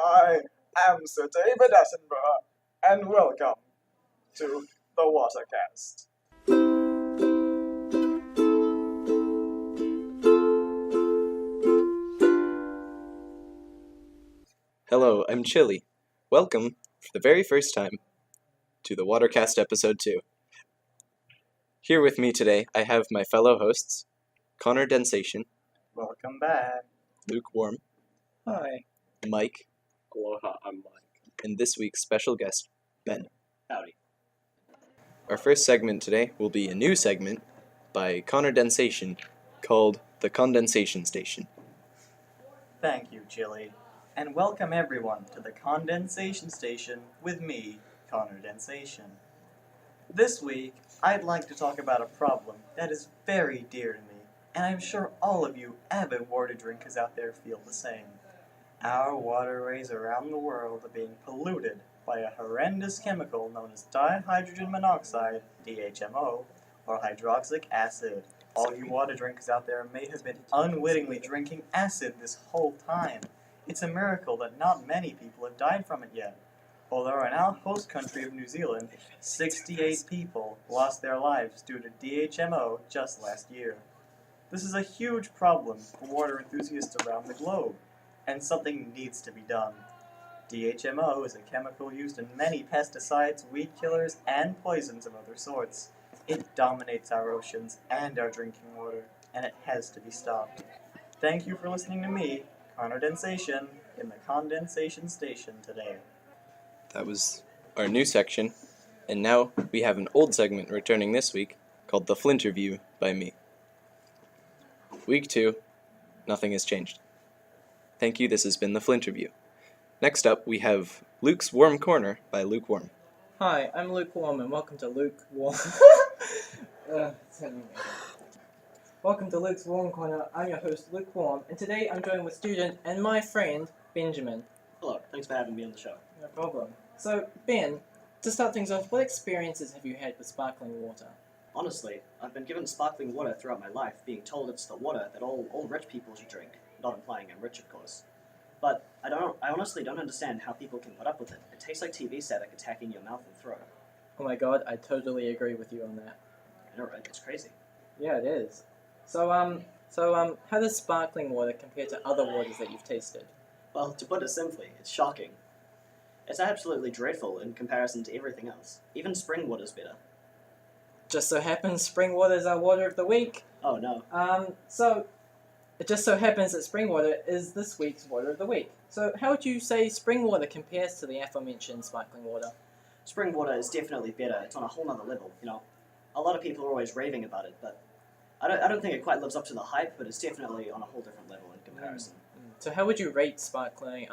I am Sir David Attenborough, and welcome to the WaterCast. Hello, I'm Chili. Welcome, for the very first time, to the WaterCast Episode 2. Here with me today, I have my fellow hosts, Connor Densation, Welcome back. Lukewarm, Hi. Mike, Aloha, I'm Mike. and this week's special guest, Ben. Howdy. Our first segment today will be a new segment by Connor Densation called The Condensation Station. Thank you, Chili. And welcome everyone to the Condensation Station with me, Connor Densation. This week, I'd like to talk about a problem that is very dear to me, and I'm sure all of you avid water drinkers out there feel the same. Our waterways around the world are being polluted by a horrendous chemical known as dihydrogen monoxide, DHMO, or hydroxylic acid. All you water drinkers out there may have been unwittingly drinking acid this whole time. It's a miracle that not many people have died from it yet. Although in our host country of New Zealand, 68 people lost their lives due to DHMO just last year. This is a huge problem for water enthusiasts around the globe, and something needs to be done. DHMO is a chemical used in many pesticides, weed killers, and poisons of other sorts. It dominates our oceans and our drinking water, and it has to be stopped. Thank you for listening to me, Connor Densation, in the Condensation Station today. That was our new section, and now we have an old segment returning this week called The Flinterview by me. Week 2, nothing has changed. Thank you, this has been The Flinterview. Next up, we have Luke's Warm Corner by Lukewarm. Hi, I'm Lukewarm, and welcome to Lukewarm. Welcome to Luke's Warm Corner. I'm your host, Lukewarm, and today I'm joined with student and my friend, Benjamin. Hello, thanks for having me on the show. No problem. So, Ben, to start things off, what experiences have you had with sparkling water? Honestly, I've been given sparkling water throughout my life, being told it's the water that all rich people should drink. Not implying I'm rich, of course. But I honestly don't understand how people can put up with it. It tastes like TV static attacking your mouth and throat. Oh my god, I totally agree with you on that. I know, right? It's crazy. Yeah, it is. So how does sparkling water compare to other waters that you've tasted? Well, to put it simply, it's shocking. It's absolutely dreadful in comparison to everything else. Even spring water's better. Just so happens spring water is our water of the week. Oh no. So it just so happens that spring water is this week's water of the week. So how would you say spring water compares to the aforementioned sparkling water? Spring water is definitely better. It's on a whole nother level, you know. A lot of people are always raving about it, but I don't think it quite lives up to the hype, but it's definitely on a whole different level in comparison. So how would you rate spring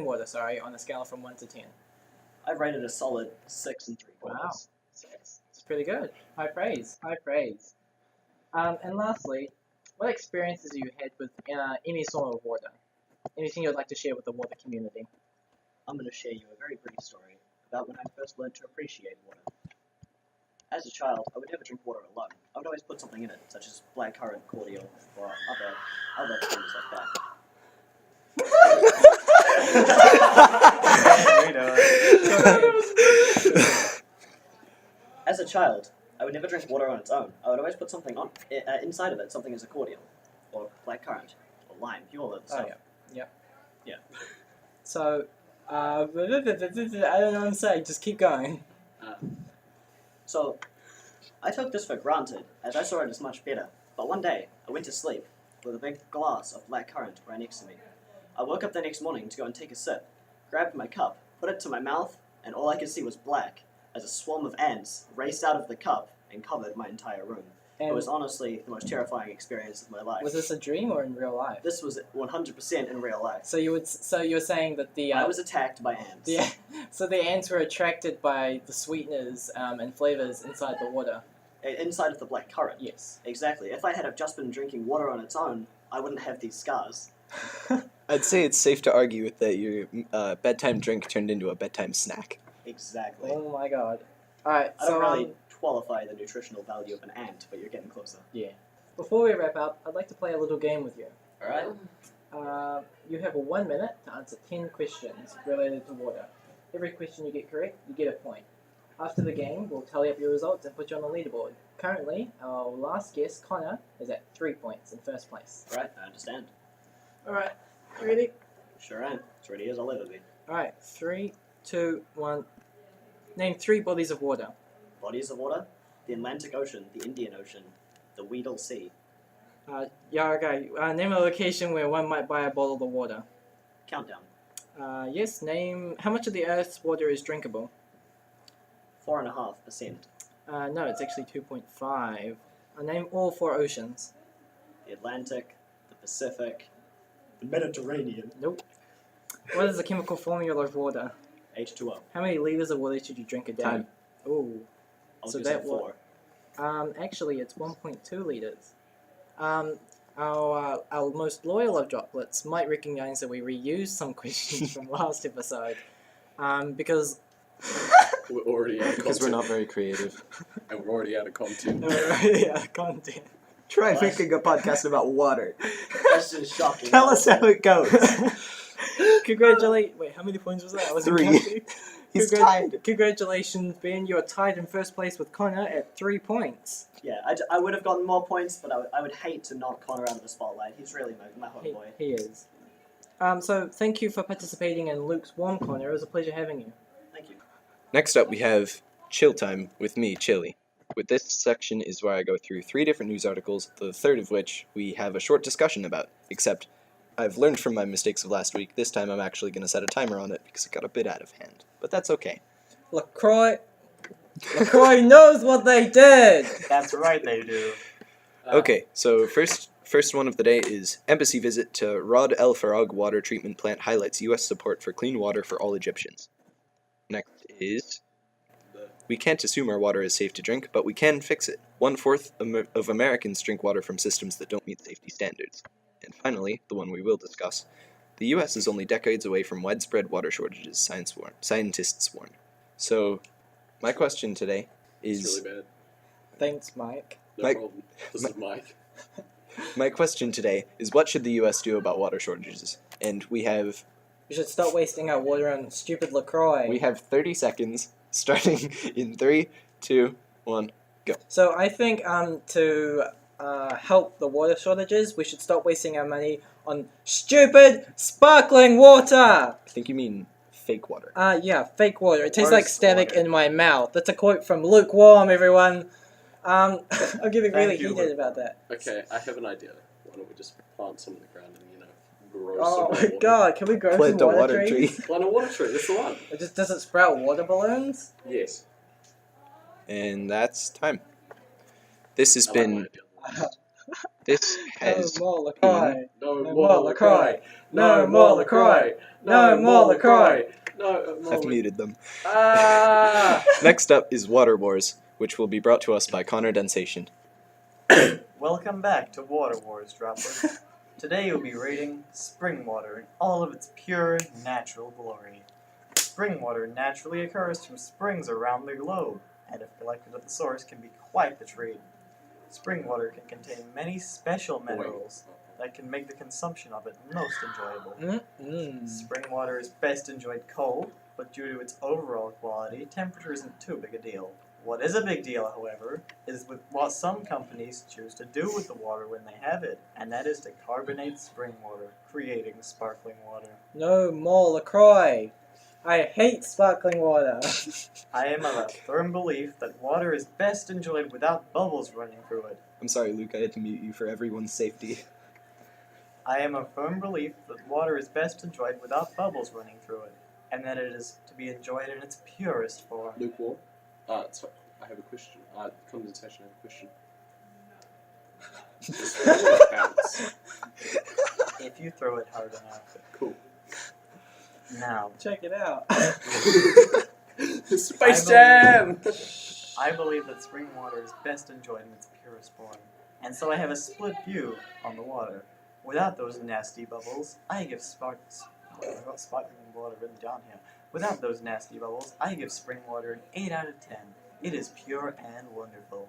water, on a scale from 1 to 10? I rated a solid 6 and 3/4. Wow. It's pretty good. High praise. And lastly, what experiences have you had with any sort of water? Anything you'd like to share with the water community? I'm going to share you a very brief story about when I first learned to appreciate water. As a child, I would never drink water alone. I would always put something in it, such as blackcurrant cordial or other things like that. As a child, I would never drink water on its own. I would always put something inside of it, something as a cordial, or blackcurrant, or lime, you all know the stuff. Yeah. So, I don't know what I'm saying, just keep going. So, I took this for granted, as I saw it as much better. But one day, I went to sleep with a big glass of blackcurrant right next to me. I woke up the next morning to go and take a sip, grabbed my cup, put it to my mouth, and all I could see was black, as a swarm of ants raced out of the cup and covered my entire room. And it was honestly the most terrifying experience of my life. was this a dream or in real life? This was 100% in real life. So you're saying that the I was attacked by ants. So the ants were attracted by the sweeteners and flavors inside the water. Inside of the black currant. Yes. Exactly. If I had just been drinking water on its own, I wouldn't have these scars. I'd say it's safe to argue that your bedtime drink turned into a bedtime snack. Exactly. Oh my god. Alright, I don't really qualify the nutritional value of an ant, but you're getting closer. Yeah. Before we wrap up, I'd like to play a little game with you. Alright? You have 1 minute to answer 10 questions related to water. Every question you get correct, you get a point. After the game, we'll tally up your results and put you on the leaderboard. Currently, our last guest, Connor, is at 3 points in first place. Right, I understand. Alright, you ready? Sure am. As ready as I'll ever be. Alright, 3, 2, 1. Name 3 bodies of water. Bodies of water? The Atlantic Ocean, the Indian Ocean, the Weddell Sea. Okay. Name a location where one might buy a bottle of water. Countdown. Yes, name how much of the Earth's water is drinkable. 4.5%. No, it's actually 2.5. Name all 4 oceans. The Atlantic, the Pacific, the Mediterranean. Nope. What is the chemical formula of water? H2O. How many liters of water should you drink a day? Time. Ooh. I'll So just say that 4. Actually, it's 1.2 liters. Our most loyal of droplets might recognize that we reused some questions from last episode. Because We're already out of Because we're content. not very creative. And we're already out of content. yeah, content. Try What? making a podcast about water. That's just shocking. Tell us how it goes. Congratulate. Wait, how many points was that? I wasn't 3. counting. He's tied. Congratulations, Ben. You are tied in first place with Connor at 3 points. Yeah, I would have gotten more points, but I would hate to knock Connor out of the spotlight. He's really my homeboy. He is. So thank you for participating in Luke's warm corner. It was a pleasure having you. Thank you. Next up, we have Chill Time with me, Chili. With this section is where I go through 3 different news articles, the third of which we have a short discussion about, except I've learned from my mistakes of last week. This time I'm actually going to set a timer on it because it got a bit out of hand. But that's okay. LaCroix knows what they did! That's right, they do. Okay, so first one of the day is Embassy visit to Rod El Farag water treatment plant highlights U.S. support for clean water for all Egyptians. Next is we can't assume our water is safe to drink, but we can fix it. 1/4 of Americans drink water from systems that don't meet safety standards. And finally, the one we will discuss, the U.S. is only decades away from widespread water shortages, scientists warn. So, my question today It's is... really bad. Thanks, Mike. No Mike- problem. This is Mike. My question today is what should the U.S. do about water shortages? And we have We should stop wasting our water on stupid LaCroix. 30 seconds, starting in 3, 2, 1. So I think to help the water shortages, we should stop wasting our money on stupid sparkling water! I think you mean fake water. Yeah, fake water. It tastes Or like static water. in my mouth. That's a quote from Lukewarm, everyone. I'm getting really Thank you, heated about that. Okay, I have an idea. Why don't we just plant some in the ground and, grow Oh some my more water? god, can we grow Plant some a water water trees? tree. Plant a water tree, that's the one. Does it sprout water balloons? Yes. And that's time. This has I like my been... idea. This has... No more LaCroix. No No more more LaCroix. No more LaCroix. No more LaCroix. No more I've muted them. Ah! Next up is Water Wars, which will be brought to us by Connor Densation. Welcome back to Water Wars, Droplets. Today you'll be rating spring water in all of its pure, natural glory. Spring water naturally occurs from springs around the globe, and if collected at the source can be quite the treat. Spring water can contain many special minerals that can make the consumption of it most enjoyable. Mm-mm. Spring water is best enjoyed cold, but due to its overall quality, temperature isn't too big a deal. What is a big deal, however, is with what some companies choose to do with the water when they have it, and that is to carbonate spring water, creating sparkling water. No more LaCroix. I hate sparkling water. I am of a firm belief that water is best enjoyed without bubbles running through it. I'm sorry, Luke, I had to mute you for everyone's safety. I am of firm belief that water is best enjoyed without bubbles running through it, and that it is to be enjoyed in its purest form. Lukewarm? Sorry, I have a question. Condensation, I have a question. Does water bounce? If you throw it hard enough. Cool. Now, Check it out. Space Jam! I believe that spring water is best enjoyed in its purest form, and so I have a split view on the water. Without those nasty bubbles, I give sparkling water written down here. Without those nasty bubbles, I give spring water an 8 out of 10. It is pure and wonderful.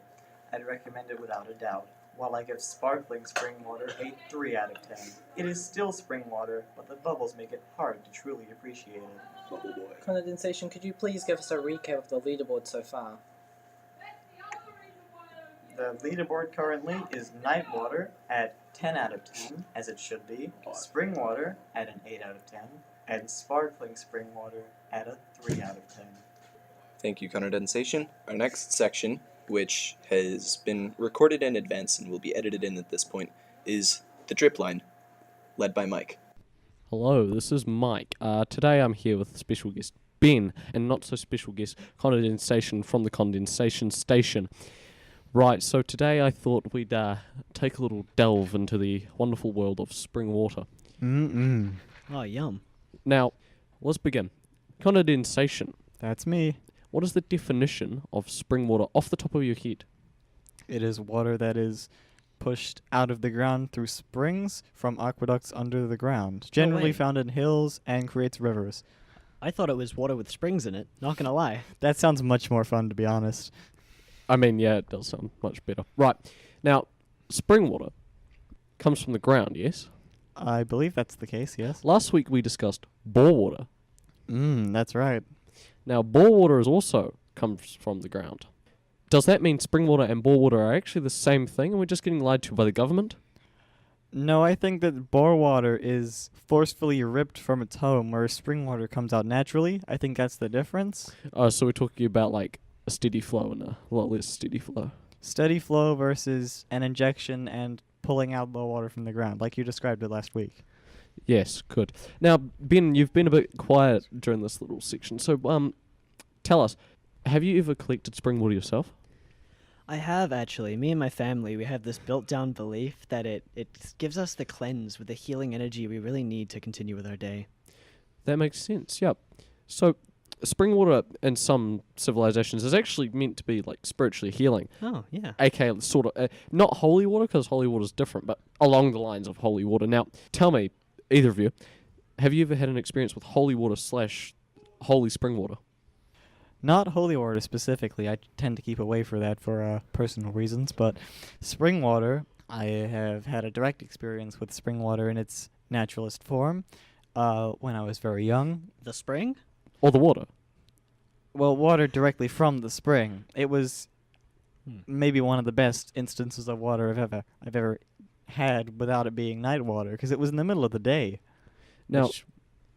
I'd recommend it without a doubt. While I give sparkling spring water a 3 out of 10. It is still spring water, but the bubbles make it hard to truly appreciate it. Bubble boy. Condensation, could you please give us a recap of the leaderboard so far? The leaderboard currently is night water at 10 out of 10, as it should be, spring water at an 8 out of 10, and sparkling spring water at a 3 out of 10. Thank you, Condensation. Our next section, which has been recorded in advance and will be edited in at this point, is the drip line, led by Mike. Hello, this is Mike. Today I'm here with special guest Ben, and not so special guest Condensation from the Condensation Station. Right, so today I thought we'd take a little delve into the wonderful world of spring water. Oh, yum. Now, let's begin. Condensation. That's me. What is the definition of spring water off the top of your head? It is water that is pushed out of the ground through springs from aqueducts under the ground, generally way. found in hills and creates rivers. I thought it was water with springs in it, not gonna lie. That sounds much more fun, to be honest. I mean, yeah, it does sound much better. Right, now, spring water comes from the ground, yes? I believe that's the case, yes. Last week we discussed bore water. That's right. Now, bore water is also comes from the ground. Does that mean spring water and bore water are actually the same thing and we're just getting lied to by the government? No, I think that bore water is forcefully ripped from its home, whereas spring water comes out naturally. I think that's the difference. So we're talking about like a steady flow and a lot less steady flow. Steady flow versus an injection and pulling out the water from the ground, like you described it last week. Yes, good. Now, Ben, you've been a bit quiet during this little section, so tell us, have you ever collected spring water yourself? I have actually. Me and my family, we have this built-down belief that it gives us the cleanse with the healing energy we really need to continue with our day. That makes sense, yep. So, spring water in some civilizations is actually meant to be like spiritually healing. Oh, yeah. AKA sort of, not holy water, because holy water is different, but along the lines of holy water. Now, tell me, either of you, have you ever had an experience with holy water / holy spring water? Not holy water specifically. I tend to keep away from that for personal reasons, but spring water, I have had a direct experience with spring water in its naturalist form when I was very young. The spring? Or the water? Well, water directly from the spring. It was maybe one of the best instances of water I've ever had without it being night water, because it was in the middle of the day. Now,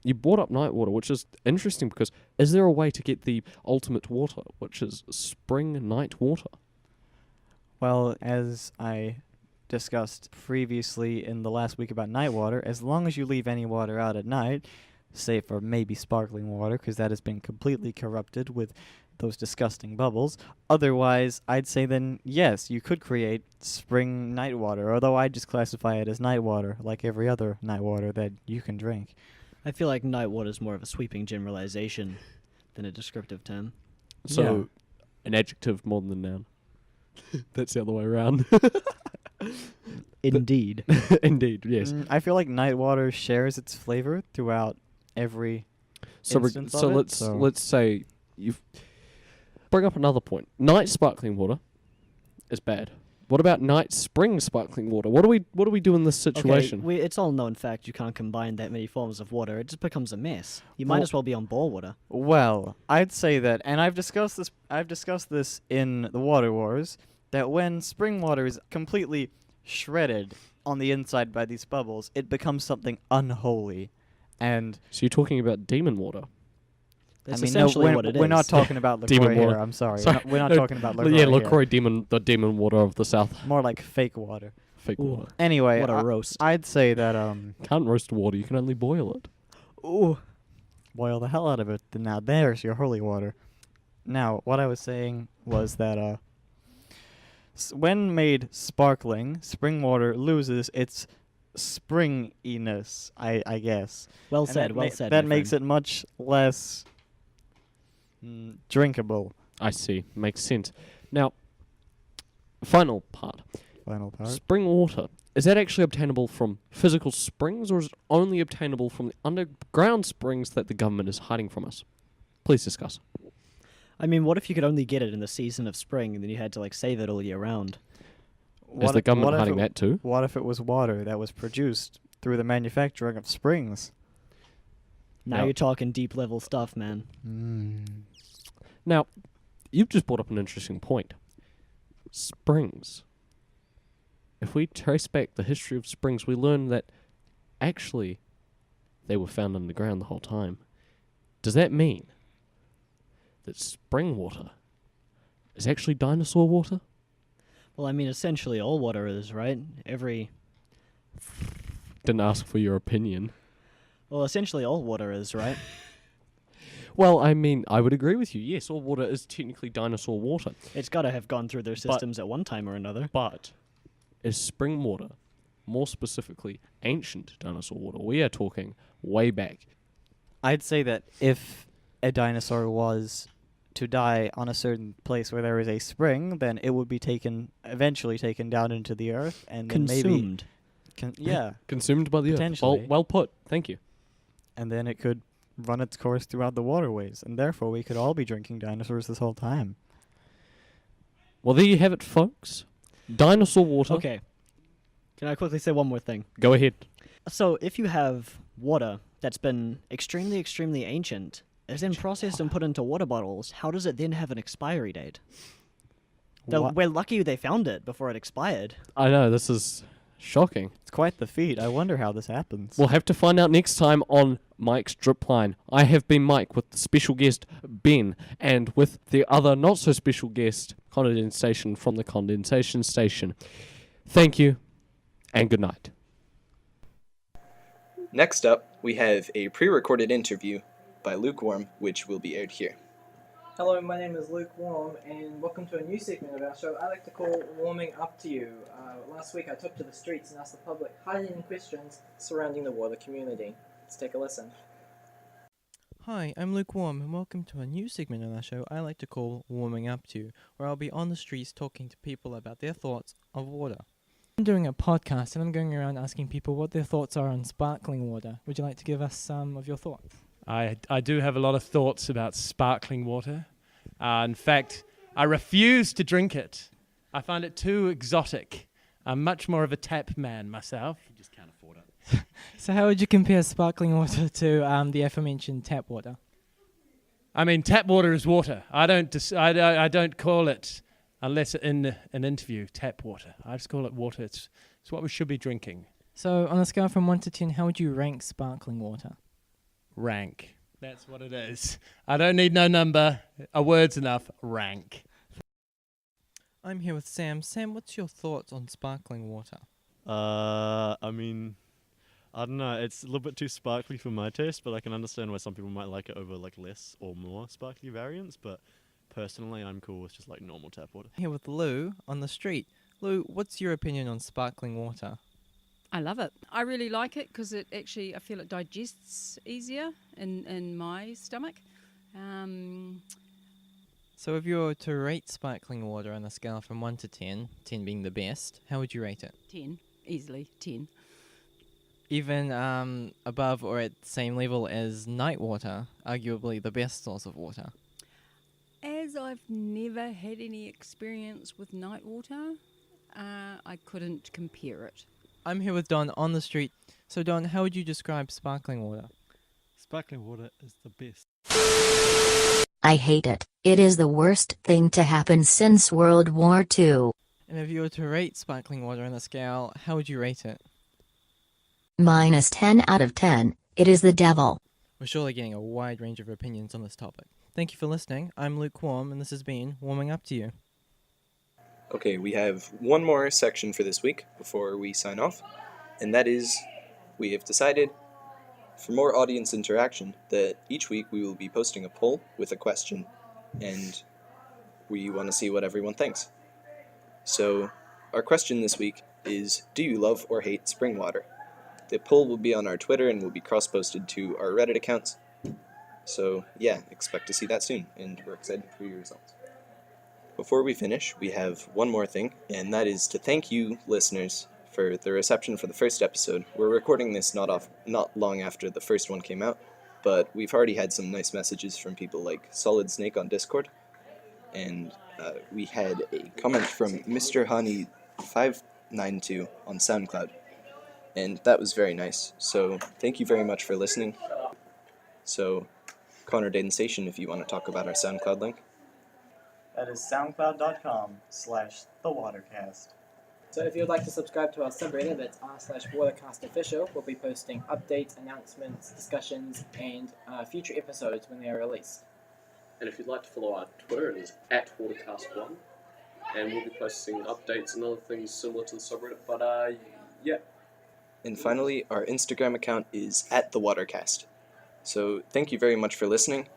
you brought up night water, which is interesting because is there a way to get the ultimate water, which is spring night water? Well, as I discussed previously in the last week about night water, as long as you leave any water out at night, save for maybe sparkling water, because that has been completely corrupted with those disgusting bubbles. Otherwise, I'd say then, yes, you could create spring night water, although I just classify it as night water, like every other night water that you can drink. I feel like night water is more of a sweeping generalization than a descriptive term. So, an adjective more than a noun. That's the other way around. Indeed. Indeed, yes. I feel like night water shares its flavor throughout every instance of it. Let's say you bring up another point. Night sparkling water is bad. What about night spring sparkling water? What do we do in this situation? Okay, it's all known fact you can't combine that many forms of water. It just becomes a mess. You might as well be on bore water. Well, I'd say that, and I've discussed this in the Water Wars, that when spring water is completely shredded on the inside by these bubbles, it becomes something unholy. And So you're talking about demon water. That's I mean, essentially what it is. we're not talking about Demon LaCroix here. water. I'm sorry. Sorry. We're not talking about LaCroix Yeah, here. LaCroix the demon water of the south. More like fake water. Fake Ooh. water. Anyway, What a roast. I'd say that Can't roast water, you can only boil it. Ooh. boil the hell out of it. Then now there's your holy water. Now, what I was saying was that when made sparkling, spring water loses its springiness, I guess. Well And said, that well said. That my makes friend. it much less drinkable. I see. Makes sense. Now, final part. Final part. Spring water. Is that actually obtainable from physical springs, or is it only obtainable from the underground springs that the government is hiding from us? Please discuss. I mean, what if you could only get it in the season of spring and then you had to, like, save it all year round? Is the government if hiding it- that too? What if it was water that was produced through the manufacturing of springs? Now No. you're talking deep level stuff, man. Now, you've just brought up an interesting point. Springs. If we trace back the history of springs, we learn that actually they were found underground the whole time. Does that mean that spring water is actually dinosaur water? Well, I mean, essentially all water is, right? Didn't ask for your opinion. Well, essentially all water is, right? Well, I mean, I would agree with you. Yes, all water is technically dinosaur water. It's got to have gone through their systems at one time or another. But is spring water, more specifically ancient dinosaur water? We are talking way back. I'd say that if a dinosaur was to die on a certain place where there is a spring, then it would be eventually taken down into the earth and then Consumed. yeah, Consumed by the earth. Potentially. Well put. Thank you. and then it could run its course throughout the waterways, and therefore we could all be drinking dinosaurs this whole time. Well, there you have it, folks. Dinosaur water. Okay. Can I quickly say one more thing? Go ahead. So, if you have water that's been extremely, extremely ancient, is then processed and put into water bottles, how does it then have an expiry date? Wha- We're lucky they found it before it expired. I know, this is shocking. It's quite the feat. I wonder how this happens. We'll have to find out next time on Mike's Drip Line. I have been Mike with the special guest Ben, and with the other not so special guest, Condensation from the Condensation Station. Thank you, and good night. Next up, we have a pre-recorded interview by Lukewarm, which will be aired here. Hello, my name is Luke Warm, and welcome to a new segment of our show I like to call Warming Up to You. Last week I took to the streets and asked the public hard-hitting questions surrounding the water community. Let's take a listen. Hi, I'm Luke Warm, and welcome to a new segment of our show I like to call Warming Up To, where I'll be on the streets talking to people about their thoughts of water. I'm doing a podcast, and I'm going around asking people what their thoughts are on sparkling water. Would you like to give us some of your thoughts? I do have a lot of thoughts about sparkling water. In fact, I refuse to drink it. I find it too exotic. I'm much more of a tap man myself. You just can't afford it. So how would you compare sparkling water to the aforementioned tap water? I mean, tap water is water. I don't call it, unless in an interview, tap water. I just call it water. It's what we should be drinking. So on a scale from 1 to 10, how would you rank sparkling water? Rank. That's what it is. I don't need no number. A word's enough. Rank. I'm here with Sam. Sam, what's your thoughts on sparkling water? I mean, I don't know. It's a little bit too sparkly for my taste, but I can understand why some people might like it over like less or more sparkly variants. But personally, I'm cool with just like normal tap water. Here with Lou on the street. Lou, what's your opinion on sparkling water? I love it. I really like it because it actually, I feel it digests easier in my stomach. So if you were to rate sparkling water on a scale from 1 to 10, 10 being the best, how would you rate it? 10, easily 10. Even above or at the same level as night water, arguably the best source of water. As I've never had any experience with night water, I couldn't compare it. I'm here with Don on the street. So Don, how would you describe sparkling water? Sparkling water is the best. I hate it. It is the worst thing to happen since World War II. And if you were to rate sparkling water on a scale, how would you rate it? Minus 10 out of 10. It is the devil. We're surely getting a wide range of opinions on this topic. Thank you for listening. I'm Luke Warm, and this has been Warming Up to You. Okay, we have one more section for this week before we sign off, and that is, we have decided, for more audience interaction, that each week we will be posting a poll with a question, and we want to see what everyone thinks. So, our question this week is, do you love or hate spring water? The poll will be on our Twitter and will be cross-posted to our Reddit accounts. So, yeah, expect to see that soon, and we're excited for your results. Before we finish, we have one more thing, and that is to thank you, listeners, for the reception for the first episode. We're recording this not long after the first one came out, but we've already had some nice messages from people like Solid Snake on Discord, and we had a comment from Mr. Honey 592 on Soundcloud. And that was very nice. So thank you very much for listening. So, Connor Station, if you want to talk about our SoundCloud link. That is soundcloud.com/thewatercast. So if you'd like to subscribe to our subreddit, that's r/WaterCastOfficial, we'll be posting updates, announcements, discussions, and future episodes when they are released. And if you'd like to follow our Twitter, it is @WaterCast1. And we'll be posting updates and other things similar to the subreddit. But, yeah. And finally, our Instagram account is @thewatercast. So thank you very much for listening.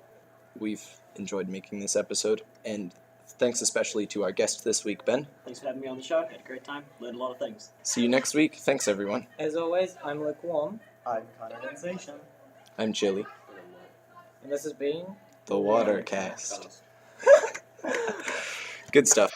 We've enjoyed making this episode, and thanks especially to our guest this week, Ben. Thanks for having me on the show. Had a great time. Learned a lot of things. See you next week. Thanks, everyone. As always, I'm Lukewarm, I'm Condensation. I'm Chili. and this has been The WaterCast. Good stuff.